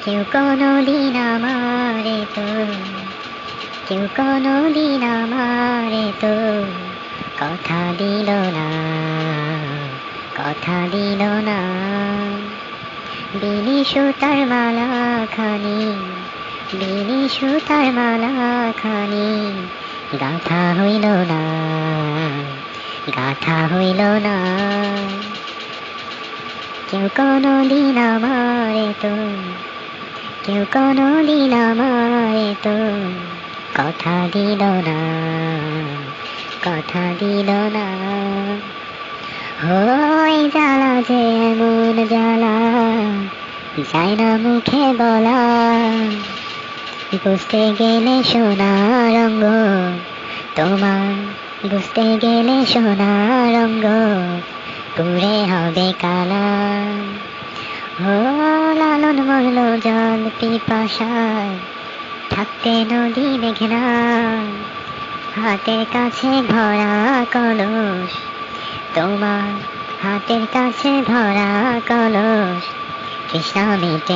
কেউ কোনোদিন আমারে তো কেউ কোনোদিন আমারে তো কথা দিল না, কথা দিল না। বিনি সুতার মালা খানি, বিনি সুতার মালা খানি গাথা হইল না, গাথা হইল না। কেউ কোনোদিন আমারে তো কেউ কোনোদিন আমারে তো কথা দিল না, কথা দিল না। ওই জ্বালা যে এমন জ্বালা যায় না মুখে বলা, বুঝতে গেলে সোনা রঙ্গ তোমার, বুঝতে গেলে সোনা রঙ্গ পুরে হবে কালা। ও লালন মরল জল পিপাসায়, থাকতে নদী মেঘনা, হাতের কাছে ভরা কলস তোমার, হাতের কাছে ভরা কলস তৃষ্ণা মিটে